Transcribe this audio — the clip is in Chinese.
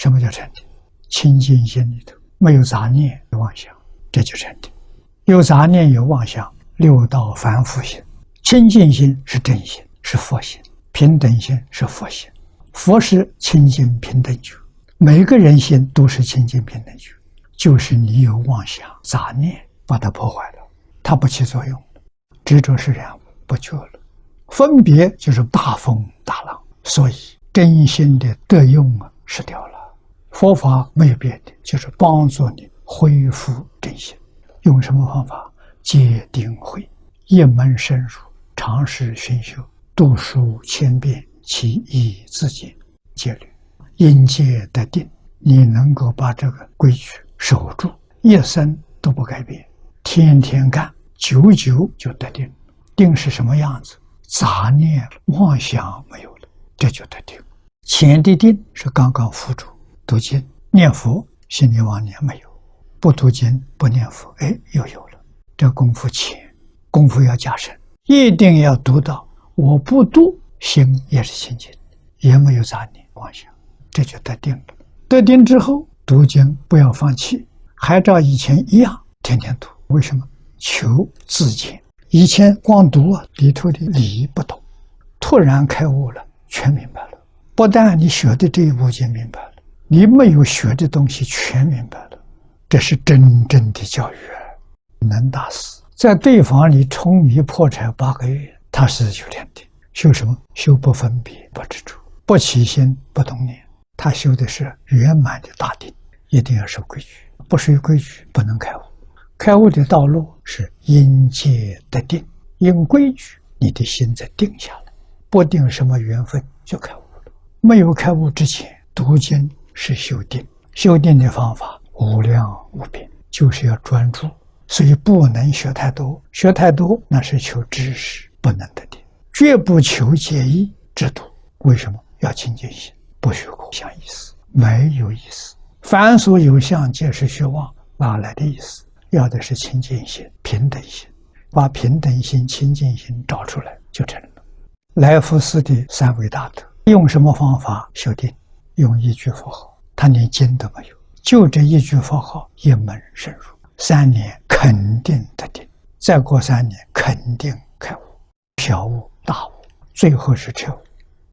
什么叫禅定？清净心里头没有杂念妄想，这就禅定。有杂念有妄想，六道凡夫心。清净心是正心，是佛心；平等心是佛心。佛是清净平等觉，每个人心都是清净平等觉，就是你有妄想杂念把它破坏了，它不起作用了。执着是染污，不觉了。分别就是大风大浪，所以真心的得用失掉了。佛法没有别的，就是帮助你恢复真心。用什么方法？戒定慧，一门深入，常时熏修，读书千遍，其义自见。戒律因戒得定，你能够把这个规矩守住，一生都不改变，天天干，久久就得定。定是什么样子？杂念妄想没有了，这就得定。前的定是刚刚付诸读经念佛，心里妄念没有，不读经不念佛，又有了。这功夫浅，功夫要加深，一定要读到我不读，心也是清净，也没有杂念妄想，这就得定了。得定之后，读经不要放弃，还照以前一样天天读。为什么？求自见。以前光读里头的理不懂，突然开悟了，全明白了。不但你学的这一部经明白了，你没有学的东西全明白了，这是真正的教育。能大师在对方里冲迷破柴8个月，他是修禅定。修什么？修不分别不执着，不起心不动念。他修的是圆满的大定，一定要守规矩，不守规矩不能开悟。开悟的道路是因戒得定，因规矩你的心才定下来，不定什么缘分就开悟了。没有开悟之前，读经是修定，修定的方法无量无边，就是要专注，所以不能学太多，学太多那是求知识，不能得定，绝不求解义之度。为什么？要清净心，不学过相意思，没有意思。凡所有相，皆是虚妄，哪来的意思？要的是清净心、平等心，把平等心、清净心找出来就成了。来福寺的3位大德用什么方法修定？用一句佛号，他连经都没有，就这一句佛号一门深入，3年肯定得定，再过3年肯定开悟，小悟大悟，最后是彻悟。